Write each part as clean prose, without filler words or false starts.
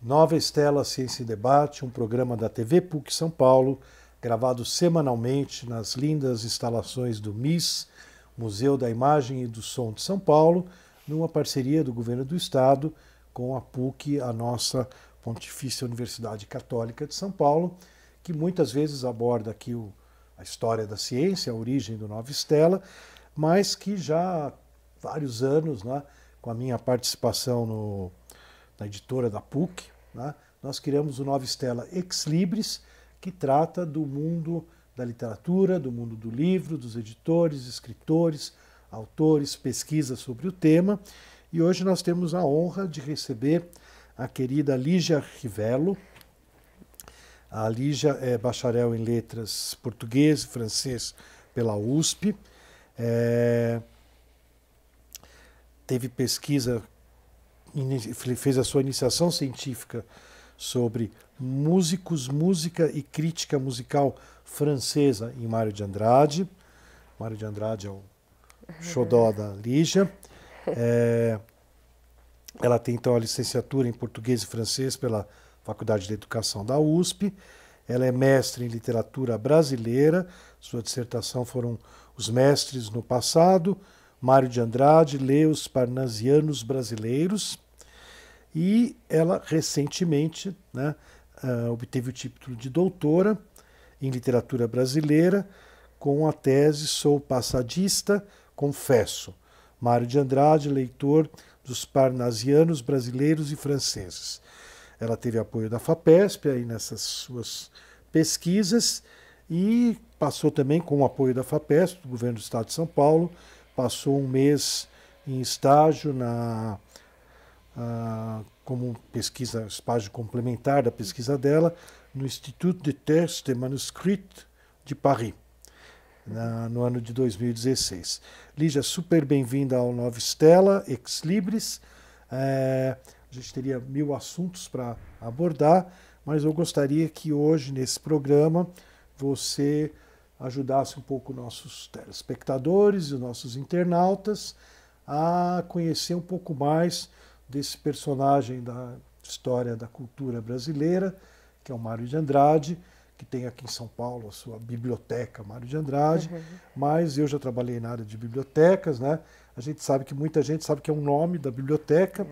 Nova Estela Ciência e Debate, um programa da TV PUC São Paulo, gravado semanalmente nas lindas instalações do MIS, Museu da Imagem e do Som de São Paulo, numa parceria do Governo do Estado com a PUC, a nossa Pontifícia Universidade Católica de São Paulo, que muitas vezes aborda aqui a história da ciência, a origem do Nova Estela, mas que já há vários anos, né, com a minha participação na editora da PUC, né, nós criamos o Nova Estela Ex Libris, que trata do mundo da literatura, do mundo do livro, dos editores, escritores, autores, pesquisas sobre o tema. E hoje nós temos a honra de receber a querida Lígia Rivello. A Lígia é bacharel em letras português e francês pela USP. Teve pesquisa, fez a sua iniciação científica sobre músicos, música e crítica musical francesa em Mário de Andrade. Mário de Andrade é o xodó da Lígia. Ela tem então a licenciatura em português e francês pela Faculdade de Educação da USP. Ela é mestre em literatura brasileira. Sua dissertação foram Os Mestres no Passado, Mário de Andrade lê os Parnasianos Brasileiros. E ela recentemente, né, obteve o título de doutora em literatura brasileira com a tese Sou Passadista, Confesso. Mário de Andrade, leitor dos Parnasianos Brasileiros e Franceses. Ela teve apoio da FAPESP aí nessas suas pesquisas e passou também com o apoio da FAPESP, do Governo do Estado de São Paulo, passou um mês em estágio como pesquisa, estágio complementar da pesquisa dela, no Institut de Textes et Manuscrits de Paris, no ano de 2016. Lígia, super bem-vinda ao Nova Estela, Ex Libris. A gente teria 1000 assuntos para abordar, mas eu gostaria que hoje, nesse programa, você ajudasse um pouco nossos telespectadores e os nossos internautas a conhecer um pouco mais desse personagem da história da cultura brasileira, que é o Mário de Andrade, que tem aqui em São Paulo a sua biblioteca Mário de Andrade, mas eu já trabalhei na área de bibliotecas, né? A gente sabe que muita gente sabe que é um nome da biblioteca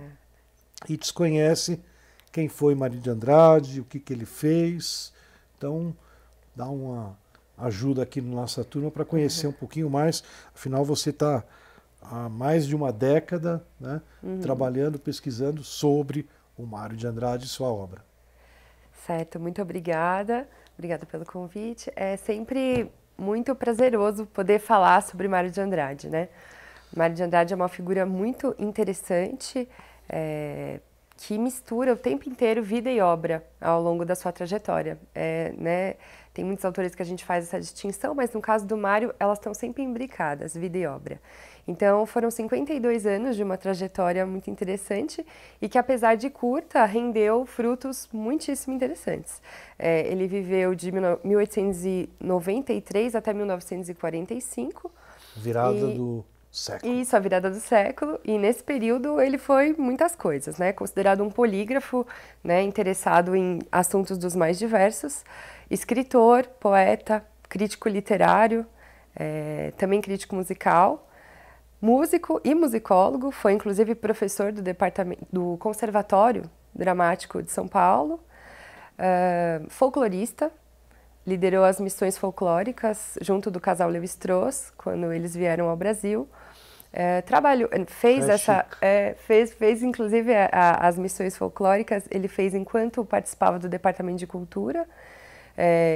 e desconhece quem foi Mário de Andrade, o que ele fez. Então, dá uma ajuda aqui na nossa turma para conhecer um pouquinho mais. Afinal, você está há mais de uma década, né, trabalhando, pesquisando sobre o Mário de Andrade e sua obra. Certo, muito obrigada. Obrigada pelo convite. É sempre muito prazeroso poder falar sobre Mário de Andrade, né? Mário de Andrade é uma figura muito interessante, que mistura o tempo inteiro vida e obra ao longo da sua trajetória. Né? Tem muitos autores que a gente faz essa distinção, mas no caso do Mário, elas estão sempre imbricadas, vida e obra. Então, foram 52 anos de uma trajetória muito interessante e que, apesar de curta, rendeu frutos muitíssimo interessantes. Ele viveu de 1893 até 1945. Virada do século. Isso, a virada do século. E nesse período ele foi muitas coisas, né? Considerado um polígrafo, né? Interessado em assuntos dos mais diversos. Escritor, poeta, crítico literário, também crítico musical. Músico e musicólogo, foi inclusive professor do Conservatório Dramático de São Paulo, folclorista, liderou as missões folclóricas junto do casal Lévi-Strauss, quando eles vieram ao Brasil. Fez inclusive as missões folclóricas, ele fez enquanto participava do Departamento de Cultura.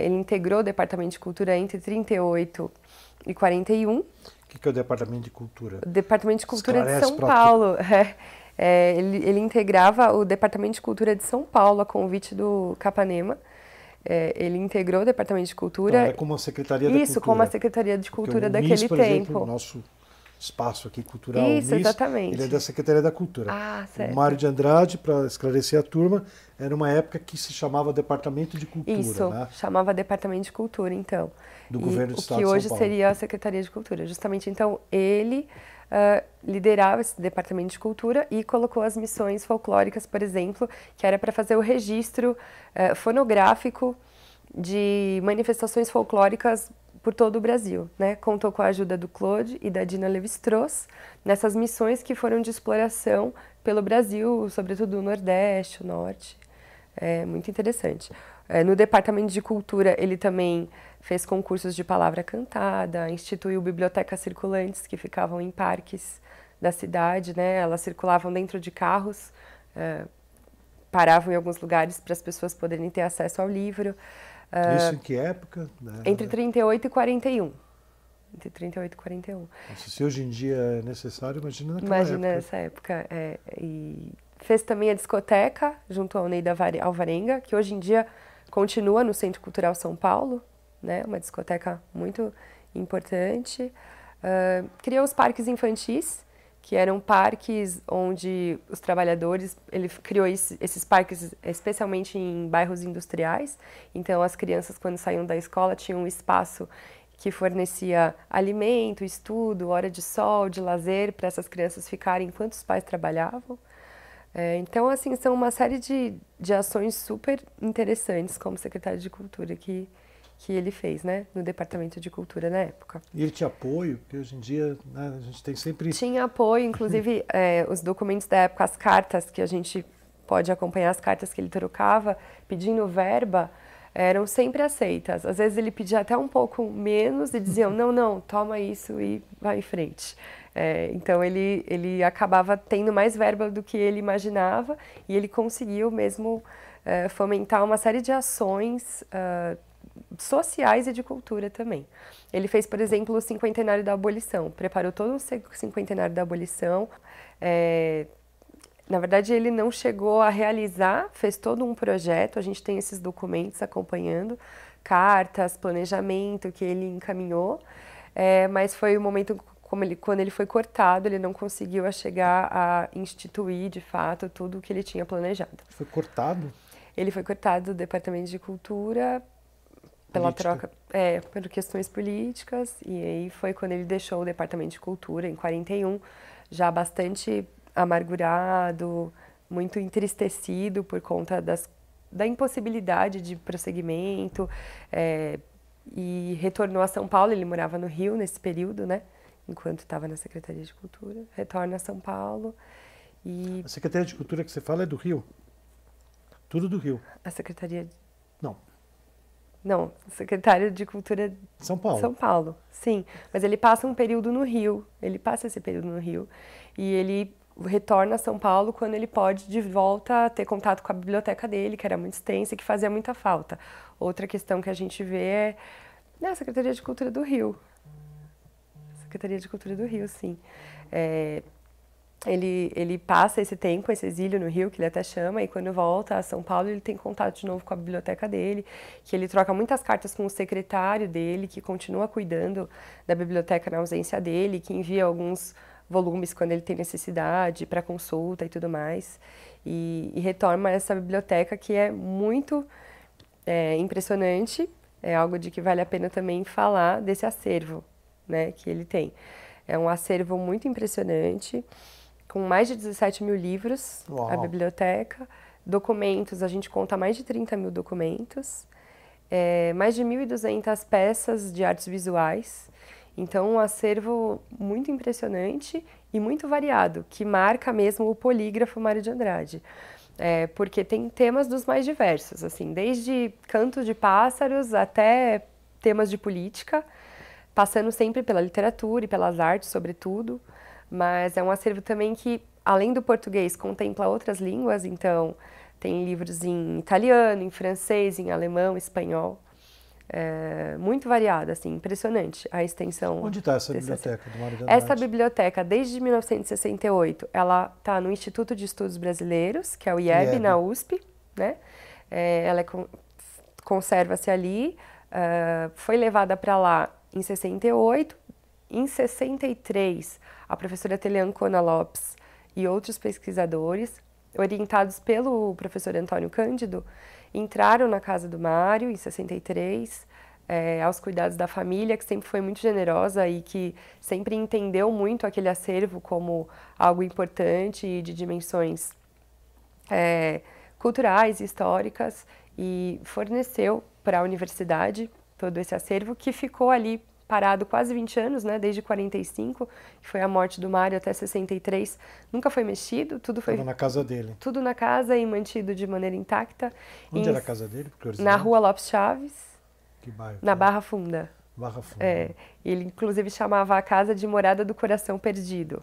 Ele integrou o Departamento de Cultura entre 38 e 41. O que é o Departamento de Cultura? O Departamento de Cultura de São Paulo. Ele integrava o Departamento de Cultura de São Paulo a convite do Capanema. Ele integrou o Departamento de Cultura. Então, é como a Secretaria da Cultura. Isso, como a Secretaria de Cultura daquele MIS, por tempo. Exemplo, o nosso espaço aqui cultural. Isso, exatamente. Ele é da Secretaria da Cultura. Ah, certo. O Mário de Andrade, para esclarecer a turma, era uma época que se chamava Departamento de Cultura, Isso, né? chamava Departamento de Cultura, então. Do governo do Estado de São Paulo. O que hoje seria a Secretaria de Cultura. Justamente, então, ele liderava esse Departamento de Cultura e colocou as missões folclóricas, por exemplo, que era para fazer o registro fonográfico de manifestações folclóricas por todo o Brasil, né? Contou com a ajuda do Claude e da Dina Levi-Strauss nessas missões que foram de exploração pelo Brasil, sobretudo o Nordeste, o Norte. É muito interessante. No Departamento de Cultura, ele também fez concursos de palavra cantada, instituiu bibliotecas circulantes que ficavam em parques da cidade, né? Elas circulavam dentro de carros, paravam em alguns lugares para as pessoas poderem ter acesso ao livro. Isso em que época? Entre 38 e 41. Entre 38 e 41. Se hoje em dia é necessário, imagina naquela época. Imagina nessa época. E fez também a discoteca, junto ao Ney da Alvarenga, que hoje em dia continua no Centro Cultural São Paulo, né? Uma discoteca muito importante. Criou os parques infantis, que eram parques onde os trabalhadores, ele criou esses parques especialmente em bairros industriais, então as crianças quando saíam da escola tinham um espaço que fornecia alimento, estudo, hora de sol, de lazer para essas crianças ficarem enquanto os pais trabalhavam. Então, assim, são uma série de ações super interessantes como secretário de Cultura que ele fez, né, no Departamento de Cultura na época. E ele tinha apoio, porque hoje em dia, né, a gente tem sempre... Tinha apoio, inclusive os documentos da época, as cartas que a gente pode acompanhar, as cartas que ele trocava, pedindo verba, eram sempre aceitas. Às vezes ele pedia até um pouco menos e diziam, não, toma isso e vai em frente. Então ele acabava tendo mais verba do que ele imaginava e ele conseguiu mesmo fomentar uma série de ações sociais e de cultura também. Ele fez, por exemplo, o cinquentenário da abolição, preparou todo o cinquentenário da abolição. Na verdade, ele não chegou a realizar, fez todo um projeto, a gente tem esses documentos acompanhando, cartas, planejamento que ele encaminhou, mas foi o momento quando ele foi cortado, ele não conseguiu chegar a instituir, de fato, tudo o que ele tinha planejado. Foi cortado? Ele foi cortado do Departamento de Cultura pela troca, por questões políticas, e aí foi quando ele deixou o Departamento de Cultura, em 41, já bastante amargurado, muito entristecido por conta da impossibilidade de prosseguimento, e retornou a São Paulo. Ele morava no Rio nesse período, né, enquanto estava na Secretaria de Cultura, retorna a São Paulo e... A Secretaria de Cultura que você fala é do Rio? Tudo do Rio? A Secretaria... Não, secretário de Cultura São Paulo. São Paulo, sim. Mas ele passa um período no Rio, esse período no Rio, e ele retorna a São Paulo quando ele pode, de volta, ter contato com a biblioteca dele, que era muito extensa e que fazia muita falta. Outra questão que a gente vê é a Secretaria de Cultura do Rio. Secretaria de Cultura do Rio, sim. Ele passa esse tempo, esse exílio no Rio, que ele até chama, e quando volta a São Paulo, ele tem contato de novo com a biblioteca dele, que ele troca muitas cartas com o secretário dele, que continua cuidando da biblioteca na ausência dele, que envia alguns volumes quando ele tem necessidade, para consulta e tudo mais, e retorna essa biblioteca que é muito impressionante, é algo de que vale a pena também falar desse acervo, né, que ele tem. É um acervo muito impressionante, com mais de 17 mil livros, a biblioteca, documentos, a gente conta mais de 30 mil documentos, mais de 1.200 peças de artes visuais, então um acervo muito impressionante e muito variado, que marca mesmo o polígrafo Mário de Andrade, porque tem temas dos mais diversos, assim, desde cantos de pássaros até temas de política, passando sempre pela literatura e pelas artes, sobretudo, mas é um acervo também que, além do português, contempla outras línguas, então tem livros em italiano, em francês, em alemão, espanhol, muito variado, assim, impressionante a extensão. Onde está essa biblioteca do Mário de Andrade? Essa biblioteca, desde 1968, ela está no Instituto de Estudos Brasileiros, que é o IEB, na USP, né? Ela conserva-se ali, foi levada para lá em 68, Em 63, a professora Teleancona Lopes e outros pesquisadores, orientados pelo professor Antônio Cândido, entraram na casa do Mário, em 63, aos cuidados da família, que sempre foi muito generosa e que sempre entendeu muito aquele acervo como algo importante e de dimensões culturais e históricas, e forneceu para a universidade todo esse acervo, que ficou ali parado quase 20 anos, né, desde 45, que foi a morte do Mário, até 63, nunca foi mexido, tudo foi... Estava na casa dele. Tudo na casa e mantido de maneira intacta. Onde era a casa dele? Na Rua Lopes Chaves, que bairro? na Barra Funda. Barra Funda. Ele inclusive chamava a casa de Morada do Coração Perdido.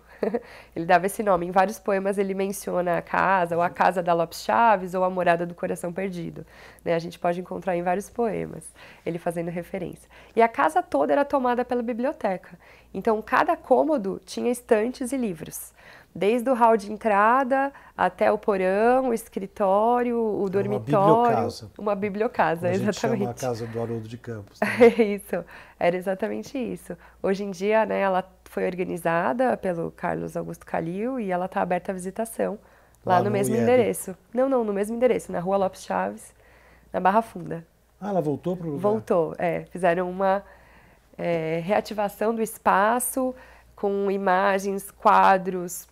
Ele dava esse nome. Em vários poemas ele menciona a casa, ou a casa da Lopes Chaves, ou a Morada do Coração Perdido. Né? A gente pode encontrar em vários poemas, ele fazendo referência. E a casa toda era tomada pela biblioteca. Então, cada cômodo tinha estantes e livros. Desde o hall de entrada até o porão, o escritório, o dormitório. Uma bibliocasa, exatamente. A gente chama a casa do Haroldo de Campos. É isso, era exatamente isso. Hoje em dia, né, ela foi organizada pelo Carlos Augusto Calil e ela está aberta à visitação lá no mesmo endereço. Não, no mesmo endereço, na Rua Lopes Chaves, na Barra Funda. Ah, ela voltou para o lugar? Voltou, fizeram uma reativação do espaço com imagens, quadros.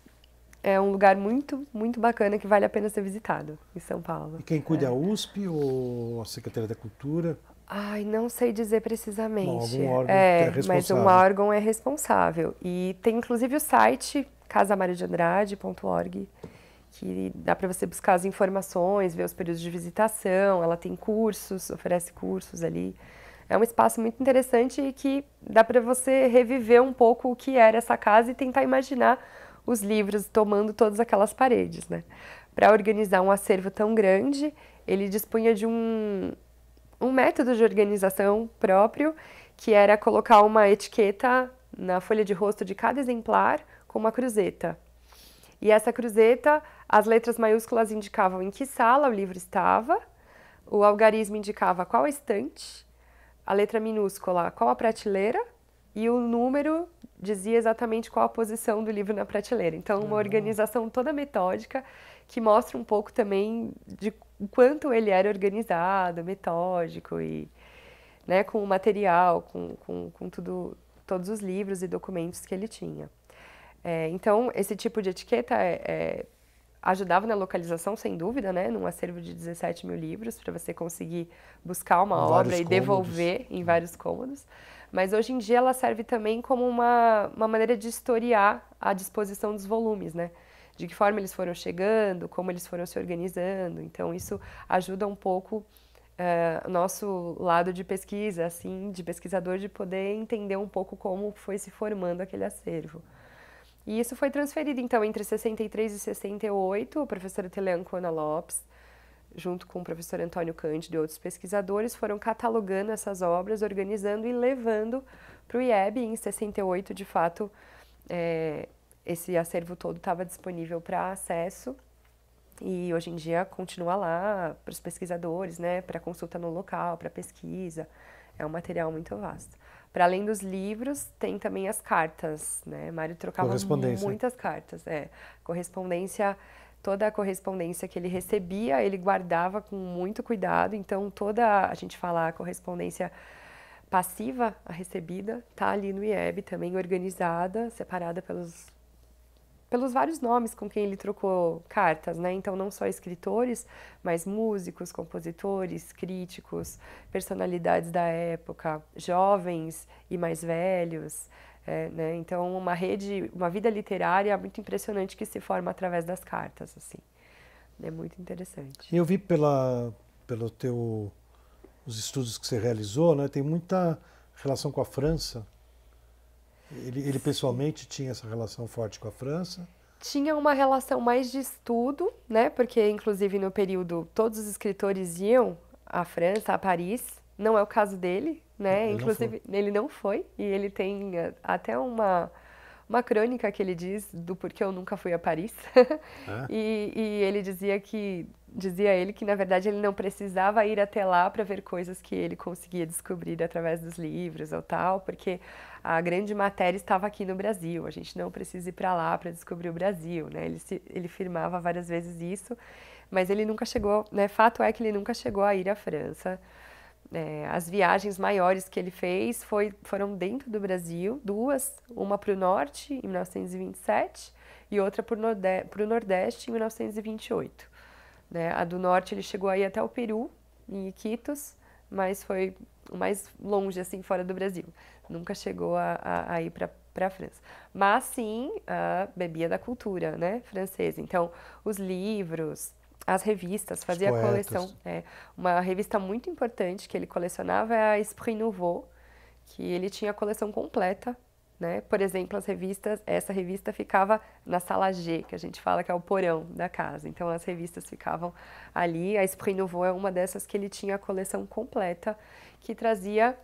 É um lugar muito, muito bacana que vale a pena ser visitado em São Paulo. E quem cuida é a USP ou a Secretaria da Cultura? Ai, não sei dizer precisamente. Bom, algum órgão é responsável. Mas um órgão é responsável. E tem inclusive o site casamariodeandrade.org, que dá para você buscar as informações, ver os períodos de visitação. Ela tem cursos, oferece cursos ali. É um espaço muito interessante e que dá para você reviver um pouco o que era essa casa e tentar imaginar os livros tomando todas aquelas paredes, né? Para organizar um acervo tão grande, ele dispunha de um método de organização próprio, que era colocar uma etiqueta na folha de rosto de cada exemplar com uma cruzeta. E essa cruzeta, as letras maiúsculas indicavam em que sala o livro estava, o algarismo indicava qual estante, a letra minúscula qual a prateleira, e o número dizia exatamente qual a posição do livro na prateleira. Então, uma organização toda metódica que mostra um pouco também de quanto ele era organizado, metódico e, né, com o material, com todos os livros e documentos que ele tinha. Então, esse tipo de etiqueta ajudava na localização, sem dúvida, né, num acervo de 17 mil livros, para você conseguir buscar uma obra e devolver em vários cômodos. Mas hoje em dia ela serve também como uma maneira de historiar a disposição dos volumes, né? De que forma eles foram chegando, como eles foram se organizando. Então isso ajuda um pouco o nosso lado de pesquisa, assim, de pesquisador, de poder entender um pouco como foi se formando aquele acervo. E isso foi transferido, então, entre 63 e 68, a professora Teleancona Lopes, junto com o professor Antônio Cândido e outros pesquisadores, foram catalogando essas obras, organizando e levando para o IEB. Em 68, de fato, esse acervo todo estava disponível para acesso e hoje em dia continua lá para os pesquisadores, né, para consulta no local, para pesquisa. É um material muito vasto. Para além dos livros, tem também as cartas, né? Mário trocava muitas cartas. Correspondência. Toda a correspondência que ele recebia, ele guardava com muito cuidado. Então, a gente fala a correspondência passiva, a recebida, está ali no IEB também organizada, separada pelos vários nomes com quem ele trocou cartas, né? Então, não só escritores, mas músicos, compositores, críticos, personalidades da época, jovens e mais velhos. Né? Então, uma vida literária muito impressionante que se forma através das cartas, assim. É muito interessante. Eu vi os estudos que você realizou, né? Tem muita relação com a França. Ele pessoalmente tinha essa relação forte com a França? Tinha uma relação mais de estudo, né? Porque, inclusive, no período, todos os escritores iam à França, a Paris. Não é o caso dele, né? Inclusive, ele não foi. E ele tem até uma uma crônica que ele diz do porquê eu nunca fui a Paris. E ele dizia ele que, na verdade, ele não precisava ir até lá para ver coisas que ele conseguia descobrir através dos livros ou tal, porque a grande matéria estava aqui no Brasil, a gente não precisa ir para lá para descobrir o Brasil, né? Ele afirmava várias vezes isso, mas ele nunca chegou, né? Fato é que ele nunca chegou a ir à França. As viagens maiores que ele fez foram dentro do Brasil, duas, uma para o norte em 1927 e outra para o nordeste em 1928. Né? A do norte ele chegou aí até o Peru, em Iquitos, mas foi o mais longe, assim, fora do Brasil. Nunca chegou a ir para a França. Mas sim, bebia da cultura, né, francesa. Então, os livros, as revistas, fazia coleção. Uma revista muito importante que ele colecionava é a Esprit Nouveau, que ele tinha a coleção completa, né? Por exemplo, essa revista ficava na sala G, que a gente fala que é o porão da casa. Então, as revistas ficavam ali. A Esprit Nouveau é uma dessas que ele tinha a coleção completa, que trazia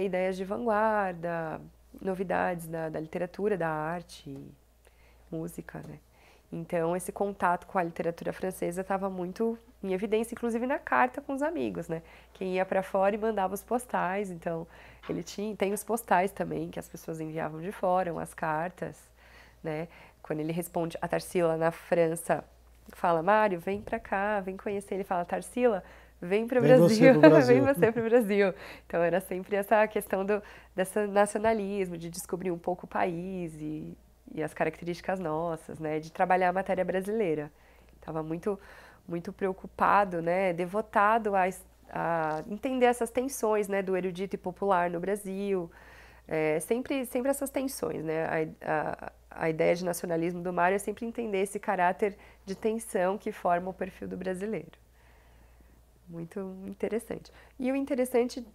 ideias de vanguarda, novidades da literatura, da arte, música, né? Então, esse contato com a literatura francesa estava muito em evidência, inclusive na carta com os amigos, né? Quem ia para fora e mandava os postais, então ele tem os postais também que as pessoas enviavam de fora, as cartas, né? Quando ele responde a Tarsila na França, fala: Mário, vem para cá, vem conhecer. Ele fala: Tarsila, vem para o Brasil, vem você para o Brasil. Então era sempre essa questão desse nacionalismo, de descobrir um pouco o país e as características nossas, né, de trabalhar a matéria brasileira. Estava muito, muito preocupado, né, devotado a entender essas tensões, né, do erudito e popular no Brasil, sempre essas tensões, né, a ideia de nacionalismo do Mário é sempre entender esse caráter de tensão que forma o perfil do brasileiro. Muito interessante. E o interessante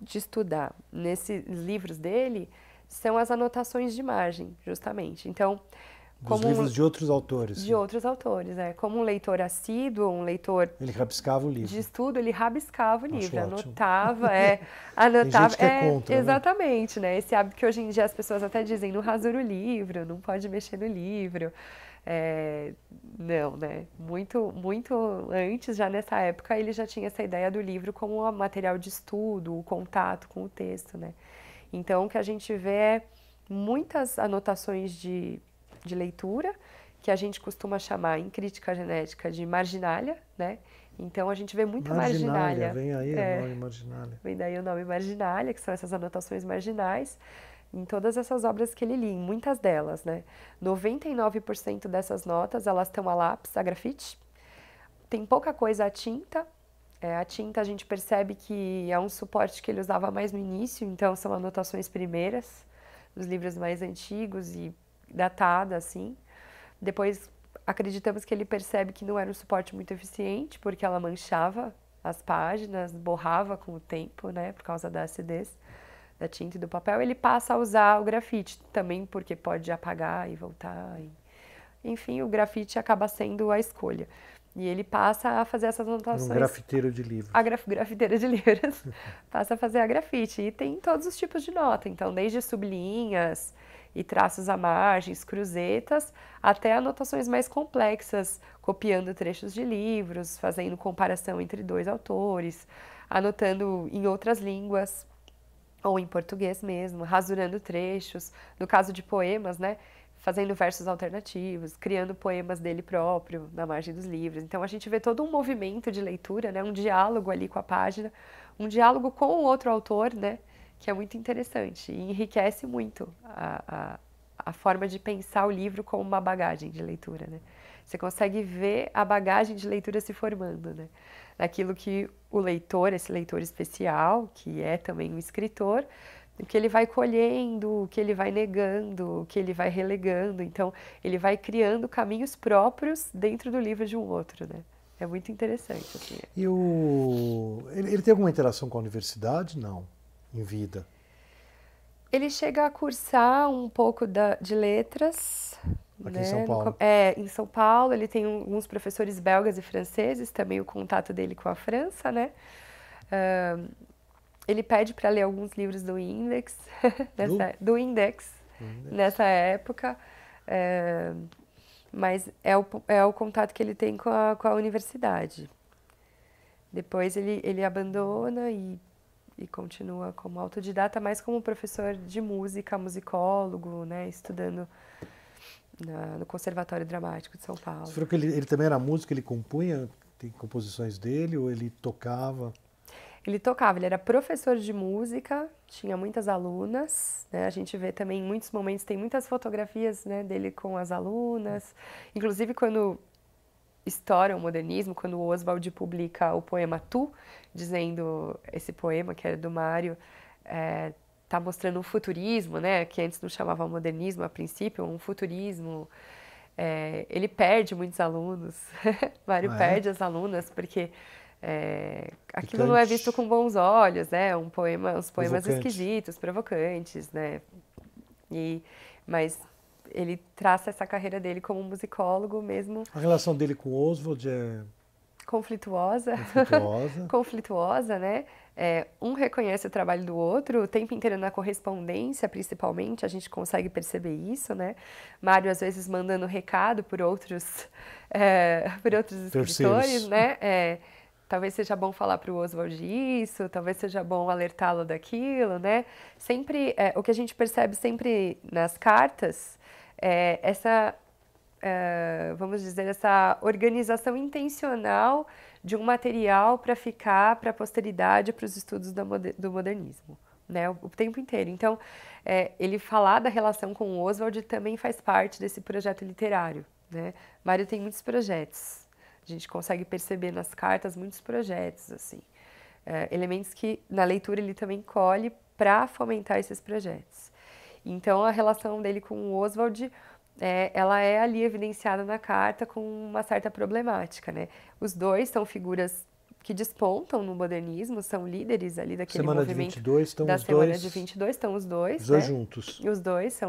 de estudar nesses livros dele são as anotações de margem, justamente. Então, dos livros de outros autores. De outros autores, Como um leitor assíduo, um leitor... Ele rabiscava o livro. De estudo, ele rabiscava o livro, anotava, Tem gente que é contra, exatamente, né? Esse hábito que hoje em dia as pessoas até dizem, não rasura o livro, não pode mexer no livro. Não, né? Muito, muito antes, já nessa época, ele já tinha essa ideia do livro como um material de estudo, o contato com o texto, né? Então, o que a gente vê é muitas anotações de leitura, que a gente costuma chamar em crítica genética de marginalia, né? Então, a gente vê muita marginalia. Vem aí o nome marginalia. Vem daí o nome marginalia, que são essas anotações marginais, em todas essas obras que ele lia, em muitas delas, né? 99% dessas notas, elas estão a lápis, a grafite. Tem pouca coisa a tinta. A tinta a gente percebe que é um suporte que ele usava mais no início, então são anotações primeiras, dos livros mais antigos e datadas, assim. Depois, acreditamos que ele percebe que não era um suporte muito eficiente, porque ela manchava as páginas, borrava com o tempo, né, por causa da acidez da tinta e do papel. Ele passa a usar o grafite, também porque pode apagar e voltar. Enfim, o grafite acaba sendo a escolha. E ele passa a fazer essas anotações. Um grafiteiro de livros. Grafiteira de livros. Passa a fazer a grafite. E tem todos os tipos de nota. Então, desde sublinhas e traços à margens, cruzetas, até anotações mais complexas, copiando trechos de livros, fazendo comparação entre dois autores, anotando em outras línguas, ou em português mesmo, rasurando trechos. No caso de poemas, né? Fazendo versos alternativos, criando poemas dele próprio na margem dos livros. Então, a gente vê todo um movimento de leitura, né? Um diálogo ali com a página, um diálogo com o outro autor, né? Que é muito interessante e enriquece muito a forma de pensar o livro como uma bagagem de leitura, né? Você consegue ver a bagagem de leitura se formando, né? Naquilo que o leitor, esse leitor especial, que é também um escritor, o que ele vai colhendo, o que ele vai negando, o que ele vai relegando. Então, ele vai criando caminhos próprios dentro do livro de um outro, né? É muito interessante, assim. E ele tem alguma interação com a universidade? Não, em vida. Ele chega a cursar um pouco de letras. Aqui em São Paulo. Em São Paulo. Ele tem alguns professores belgas e franceses, também o contato dele com a França, né? Ele pede para ler alguns livros do Index, do Index, nessa época. Mas é o contato que ele tem com a universidade. Depois ele abandona e continua como autodidata, mais como professor de música, musicólogo, né, estudando no Conservatório Dramático de São Paulo. Você falou que ele também era músico, ele compunha, tem composições dele, ou ele tocava? Ele tocava, ele era professor de música, tinha muitas alunas, né? A gente vê também em muitos momentos, tem muitas fotografias, né, dele com as alunas. Inclusive, quando estoura o modernismo, quando o Oswald publica o poema Tu, dizendo esse poema, que era do Mário, tá mostrando um futurismo, né, que antes não chamava modernismo a princípio, um futurismo. Ele perde muitos alunos, Mário perde as alunas, porque aquilo não é visto com bons olhos, né? Uns poemas esquisitos, provocantes, né? Mas ele traça essa carreira dele como musicólogo mesmo. A relação dele com Oswald é conflituosa, conflituosa, né? Um reconhece o trabalho do outro, o tempo inteiro na correspondência, principalmente, a gente consegue perceber isso, né? Mário, às vezes, mandando recado por outros escritores, né? Talvez seja bom falar para o Oswald isso, talvez seja bom alertá-lo daquilo, né? Sempre, o que a gente percebe sempre nas cartas é vamos dizer, essa organização intencional de um material para ficar para a posteridade, para os estudos do modernismo, né? O tempo inteiro. Então, ele falar da relação com o Oswald também faz parte desse projeto literário, né? Mário tem muitos projetos. A gente consegue perceber nas cartas muitos projetos, assim. Elementos que, na leitura, ele também colhe para fomentar esses projetos. Então, a relação dele com o Oswald, ela é ali evidenciada na carta com uma certa problemática, né? Os dois são figuras que despontam no modernismo, são líderes ali daquele movimento da Semana de 22, estão os dois. Os dois juntos. Os dois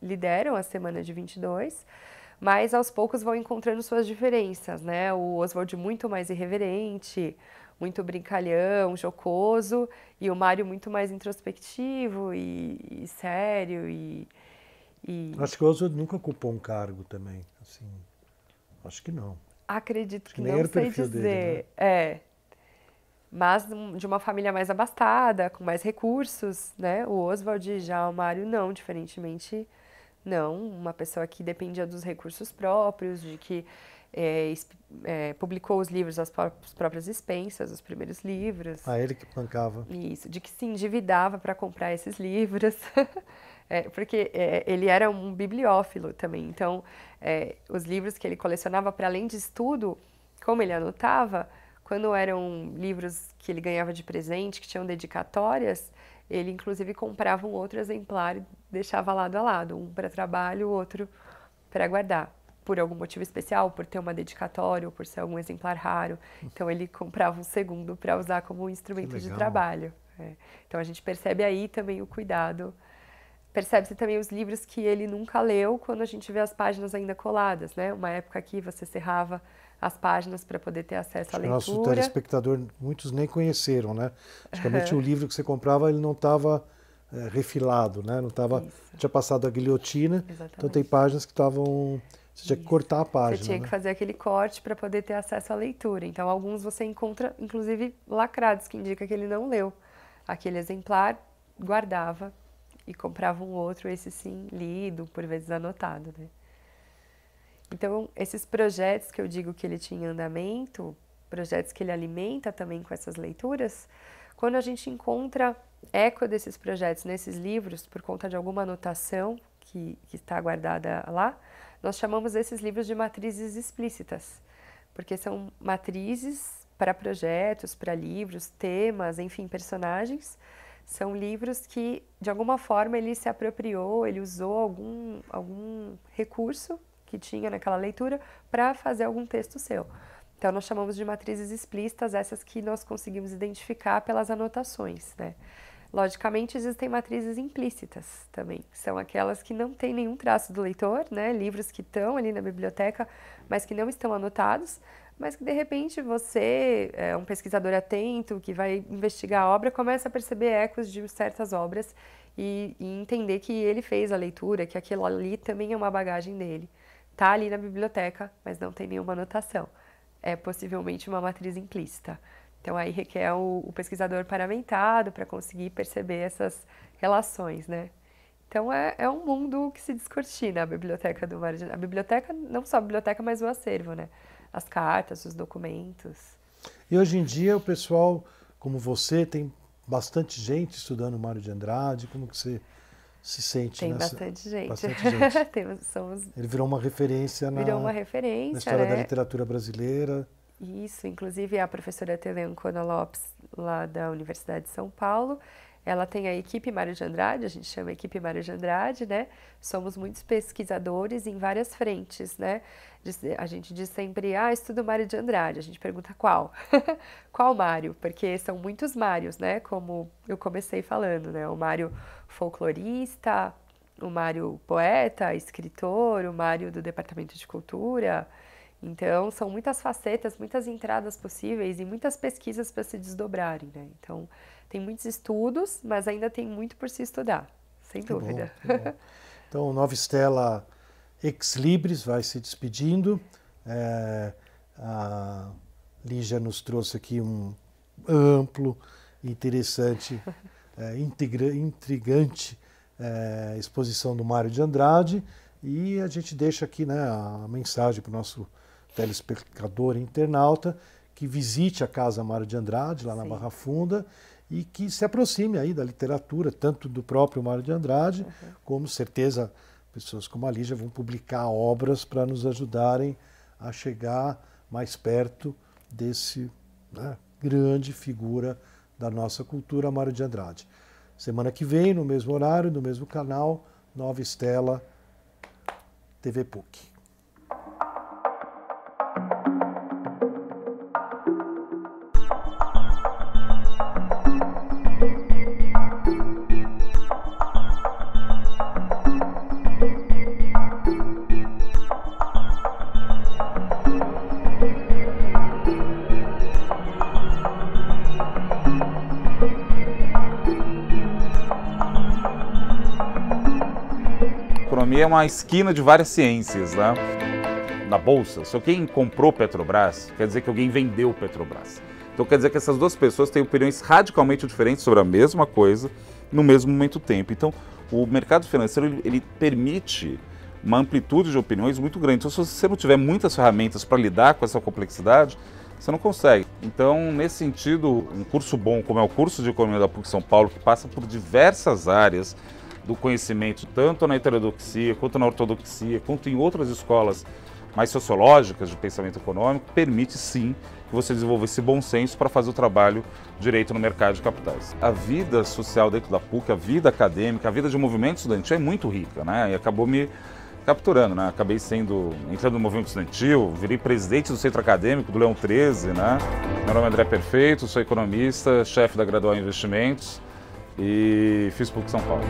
lideram a Semana de 22, mas aos poucos vão encontrando suas diferenças, né? O Oswald muito mais irreverente, muito brincalhão, jocoso, e o Mário muito mais introspectivo e sério Acho que o Oswald nunca ocupou um cargo também, assim, acho que não. Acredito que não sei dizer, dele, né? Mas de uma família mais abastada, com mais recursos, né? O Oswald, já o Mário não, diferentemente não, uma pessoa que dependia dos recursos próprios, de que publicou os livros às próprias expensas, os primeiros livros. Ele que bancava. Isso, de que se endividava para comprar esses livros, porque ele era um bibliófilo também, então os livros que ele colecionava, para além de estudo, como ele anotava, quando eram livros que ele ganhava de presente, que tinham dedicatórias, ele inclusive comprava um outro exemplar e deixava lado a lado, um para trabalho, o outro para guardar. Por algum motivo especial, por ter uma dedicatória, ou por ser algum exemplar raro. Então ele comprava um segundo para usar como instrumento de trabalho. Então a gente percebe aí também o cuidado. Percebe-se também os livros que ele nunca leu quando a gente vê as páginas ainda coladas, né? Uma época que você cerrava as páginas para poder ter acesso à leitura. Nosso telespectador, muitos nem conheceram, né? Praticamente o livro que você comprava, ele não estava refilado, né? Não tinha passado a guilhotina. Exatamente. Então tem páginas que estavam... Você tinha que cortar a página. Você tinha que fazer aquele corte para poder ter acesso à leitura. Então, alguns você encontra, inclusive, lacrados, que indica que ele não leu aquele exemplar, guardava e comprava um outro, esse sim, lido, por vezes anotado, né? Então, esses projetos que eu digo que ele tinha em andamento, projetos que ele alimenta também com essas leituras, quando a gente encontra eco desses projetos nesses livros, por conta de alguma anotação que está guardada lá, nós chamamos esses livros de matrizes explícitas, porque são matrizes para projetos, para livros, temas, enfim, personagens. São livros que, de alguma forma, ele se apropriou, ele usou algum recurso que tinha naquela leitura para fazer algum texto seu. Então, nós chamamos de matrizes explícitas, essas que nós conseguimos identificar pelas anotações, né? Logicamente, existem matrizes implícitas também, que são aquelas que não têm nenhum traço do leitor, né? Livros que estão ali na biblioteca, mas que não estão anotados, mas que, de repente, você, um pesquisador atento, que vai investigar a obra, começa a perceber ecos de certas obras e entender que ele fez a leitura, que aquilo ali também é uma bagagem dele. Tá ali na biblioteca, mas não tem nenhuma anotação. É possivelmente uma matriz implícita. Então aí requer o pesquisador paramentado para conseguir perceber essas relações, né? Então é um mundo que se descortina a biblioteca do Mário de Andrade. A biblioteca, não só a biblioteca, mas o acervo, né? As cartas, os documentos. E hoje em dia o pessoal, como você, tem bastante gente estudando o Mário de Andrade. Como que você se sente Tem nessa... bastante gente. Bastante gente. Somos... Ele virou uma referência na história da literatura brasileira. Isso, inclusive a professora Teleancona Lopes, lá da Universidade de São Paulo, ela tem a equipe Mário de Andrade, a gente chama a equipe Mário de Andrade, né? Somos muitos pesquisadores em várias frentes, né? A gente diz sempre, estudo Mário de Andrade. A gente pergunta qual? Qual Mário? Porque são muitos Mários, né? Como eu comecei falando, né? O Mário folclorista, o Mário poeta, escritor, o Mário do Departamento de Cultura. Então, são muitas facetas, muitas entradas possíveis e muitas pesquisas para se desdobrarem, né? Então, tem muitos estudos, mas ainda tem muito por se estudar, sem dúvida. Que bom. Então, Nova Stella Ex Libris vai se despedindo. A Lígia nos trouxe aqui um amplo, interessante, intrigante exposição do Mário de Andrade. E a gente deixa aqui, né, a mensagem para o nosso telespectador e internauta que visite a Casa Mário de Andrade, lá na Barra Funda, e que se aproxime aí da literatura, tanto do próprio Mário de Andrade, como, certeza, pessoas como a Lígia vão publicar obras para nos ajudarem a chegar mais perto desse, né, grande figura da nossa cultura, Mário de Andrade. Semana que vem, no mesmo horário, no mesmo canal, Nova Stella TV PUC. Economia é uma esquina de várias ciências, né? Na bolsa, se alguém comprou Petrobras, quer dizer que alguém vendeu Petrobras. Então quer dizer que essas duas pessoas têm opiniões radicalmente diferentes sobre a mesma coisa no mesmo momento do tempo. Então o mercado financeiro ele permite uma amplitude de opiniões muito grande. Então se você não tiver muitas ferramentas para lidar com essa complexidade, você não consegue. Então, nesse sentido, um curso bom como é o curso de Economia da PUC São Paulo, que passa por diversas áreas do conhecimento, tanto na heterodoxia, quanto na ortodoxia, quanto em outras escolas mais sociológicas de pensamento econômico, permite sim que você desenvolva esse bom senso para fazer o trabalho direito no mercado de capitais. A vida social dentro da PUC, a vida acadêmica, a vida de movimento estudantil é muito rica, né? E acabou me capturando, né? Acabei entrando no movimento estudantil, virei presidente do centro acadêmico do Leão 13, né? Meu nome é André Perfeito, sou economista, chefe da Gradual Investimentos e fiz PUC São Paulo.